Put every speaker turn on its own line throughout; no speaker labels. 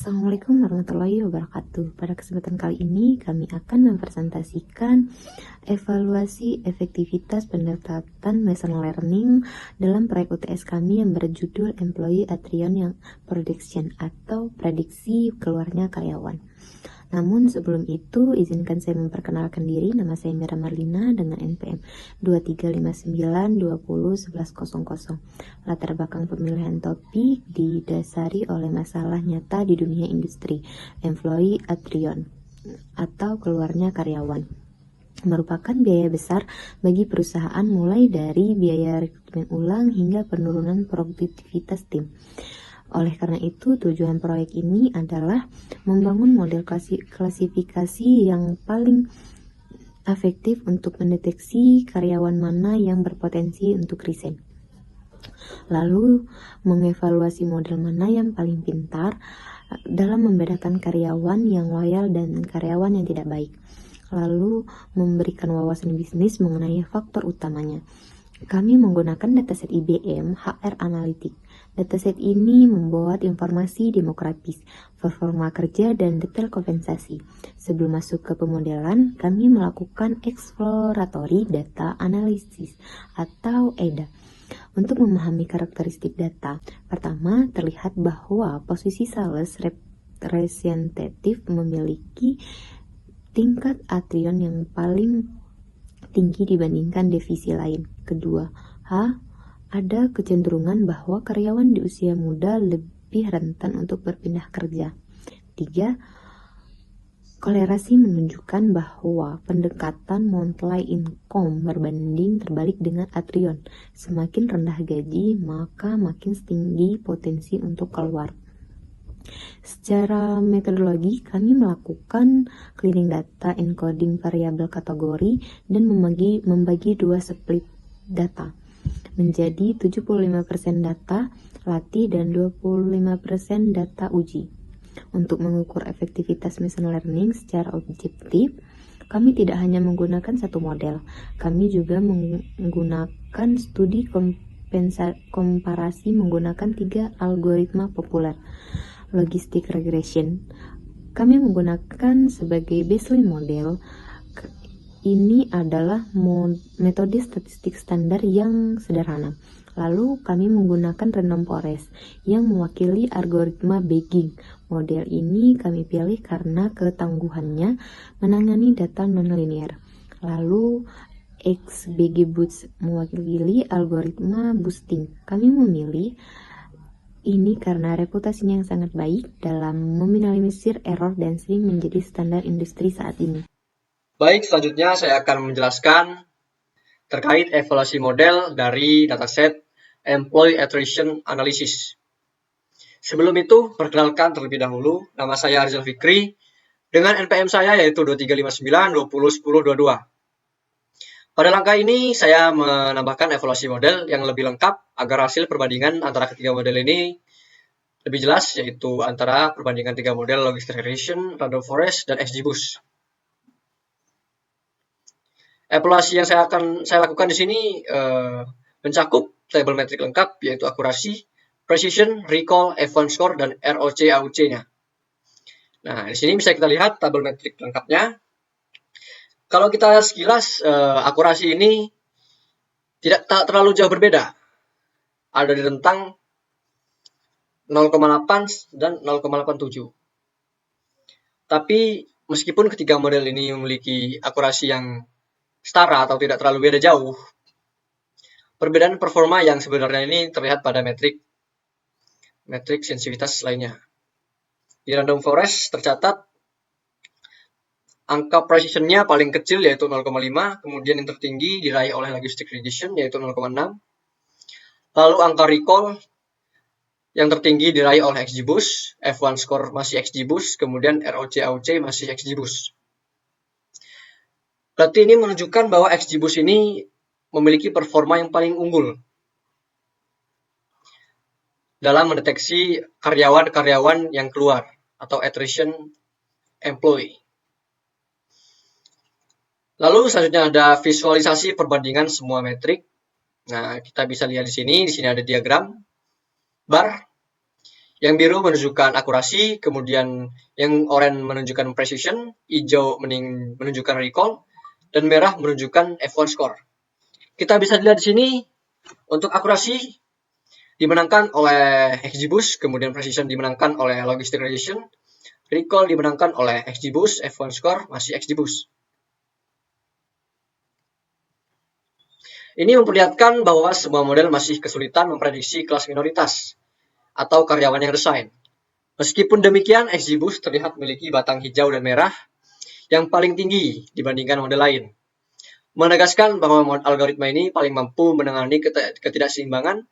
Assalamualaikum warahmatullahi wabarakatuh. Pada kesempatan kali ini kami akan mempresentasikan evaluasi efektivitas pendekatan machine learning dalam proyek UTS kami yang berjudul Employee Attrition Prediction atau prediksi keluarnya karyawan. Namun sebelum itu, izinkan saya memperkenalkan diri. Nama saya Mira Marlina dengan NPM 2359201100. Latar belakang pemilihan topik didasari oleh masalah nyata di dunia industri, employee attrition atau keluarnya karyawan merupakan biaya besar bagi perusahaan, mulai dari biaya rekrutmen ulang hingga penurunan produktivitas tim. Oleh karena itu, tujuan proyek ini adalah membangun model klasifikasi yang paling efektif untuk mendeteksi karyawan mana yang berpotensi untuk resign. Lalu, mengevaluasi model mana yang paling pintar dalam membedakan karyawan yang loyal dan karyawan yang tidak baik. Lalu, memberikan wawasan bisnis mengenai faktor utamanya. Kami menggunakan dataset IBM HR Analytics. Dataset ini membuat informasi demografis, performa kerja, dan detail kompensasi. Sebelum masuk ke pemodelan, kami melakukan exploratory data analysis atau EDA. Untuk memahami karakteristik data, pertama terlihat bahwa posisi sales representative memiliki tingkat attrition yang paling tinggi dibandingkan divisi lain. Kedua, ada kecenderungan bahwa karyawan di usia muda lebih rentan untuk berpindah kerja. 3. Kolerasi menunjukkan bahwa pendekatan monthly income berbanding terbalik dengan attrition. Semakin rendah gaji, maka makin tinggi potensi untuk keluar. Secara metodologi, kami melakukan cleaning data, encoding variabel kategori, dan membagi dua split data menjadi 75% data latih dan 25% data uji. Untuk mengukur efektivitas machine learning secara objektif, kami tidak hanya menggunakan satu model, kami juga menggunakan studi komparasi menggunakan 3 algoritma populer. Logistic regression kami menggunakan sebagai baseline model. Ini adalah metode statistik standar yang sederhana. Lalu kami menggunakan random forest yang mewakili algoritma Bayes. Model ini kami pilih karena ketangguhannya menangani data nonlinear. Lalu XBGBoost mewakili algoritma boosting. Kami memilih ini karena reputasinya yang sangat baik dalam meminimalisir error dan sering menjadi standar industri saat ini.
Baik, selanjutnya saya akan menjelaskan terkait evaluasi model dari dataset Employee Attrition Analysis. Sebelum itu, perkenalkan terlebih dahulu, nama saya Arizal Fikri, dengan NPM saya yaitu 2359201022. Pada langkah ini, saya menambahkan evaluasi model yang lebih lengkap agar hasil perbandingan antara ketiga model ini lebih jelas, yaitu antara perbandingan 3 model logistic regression, random forest, dan XGBoost. Evaluasi yang saya lakukan di sini mencakup tabel metrik lengkap, yaitu akurasi, precision, recall, F1 score, dan ROC AUC-nya. Nah, di sini bisa kita lihat tabel metrik lengkapnya. Kalau kita sekilas, akurasi ini tidak terlalu jauh berbeda. Ada di rentang 0,8 dan 0,87. Tapi meskipun ketiga model ini memiliki akurasi yang setara atau tidak terlalu beda jauh, perbedaan performa yang sebenarnya ini terlihat pada metrik sensitivitas lainnya. Di random forest tercatat angka precision-nya paling kecil yaitu 0,5, kemudian yang tertinggi diraih oleh logistic regression yaitu 0,6. Lalu angka recall yang tertinggi diraih oleh XGBoost, F1 score masih XGBoost, kemudian ROC AUC masih XGBoost. Berarti ini menunjukkan bahwa XGBoost ini memiliki performa yang paling unggul dalam mendeteksi karyawan-karyawan yang keluar atau attrition employee. Lalu selanjutnya ada visualisasi perbandingan semua metrik. Nah, kita bisa lihat di sini ada diagram bar Yang biru menunjukkan akurasi, kemudian yang oranye menunjukkan precision, hijau menunjukkan recall, dan merah menunjukkan F1 score. Kita bisa lihat di sini untuk akurasi dimenangkan oleh XGBoost, kemudian precision dimenangkan oleh Logistic Regression, recall dimenangkan oleh XGBoost, F1 score masih XGBoost. Ini memperlihatkan bahwa semua model masih kesulitan memprediksi kelas minoritas atau karyawan yang resign. Meskipun demikian, XGBoost terlihat memiliki batang hijau dan merah yang paling tinggi dibandingkan model lain, menegaskan bahwa algoritma ini paling mampu menangani ketidakseimbangan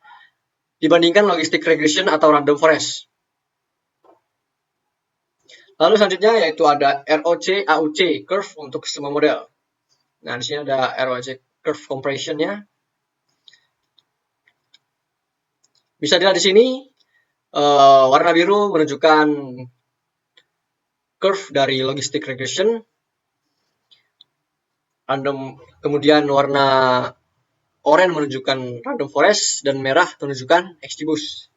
dibandingkan logistic regression atau random forest. Lalu selanjutnya yaitu ada ROC AUC curve untuk semua model. Nah, di sini ada ROC curve compression-nya. Bisa dilihat di sini warna biru menunjukkan curve dari logistic regression, kemudian warna oranye menunjukkan random forest, dan merah menunjukkan XGBoost.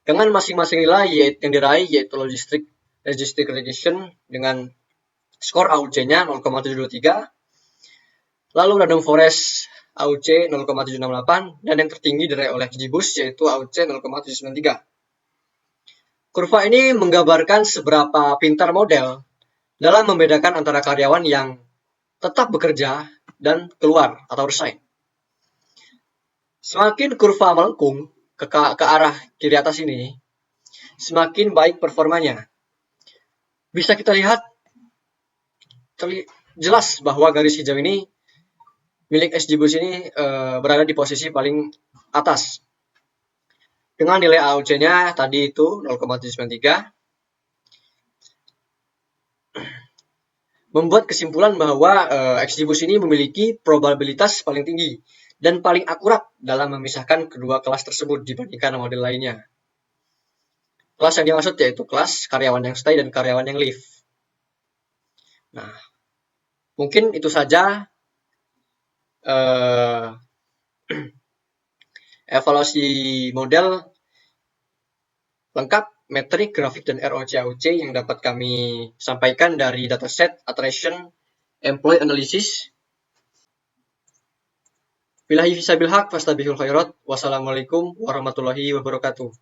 Dengan masing-masing nilai yang diraih yaitu logistic regression dengan skor AUC-nya 0,723, lalu random forest AUC 0,768, dan yang tertinggi diraih oleh XGBoost yaitu AUC 0,793. Kurva ini menggambarkan seberapa pintar model dalam membedakan antara karyawan yang tetap bekerja dan keluar atau resign. Semakin kurva melengkung ke arah kiri atas ini, semakin baik performanya. Bisa kita lihat jelas bahwa garis hijau ini milik XGBoost ini berada di posisi paling atas. Dengan nilai AUC-nya tadi itu 0,793, membuat kesimpulan bahwa XGBoost ini memiliki probabilitas paling tinggi dan paling akurat dalam memisahkan kedua kelas tersebut dibandingkan model lainnya. Kelas yang dimaksud yaitu kelas karyawan yang stay dan karyawan yang leave. Nah, mungkin itu saja evaluasi model lengkap, metrik, grafik, dan ROC-AUC yang dapat kami sampaikan dari dataset Attrition Employee Analysis. Billahi fisabilil haq, fastabihul khairat. Wassalamualaikum warahmatullahi wabarakatuh.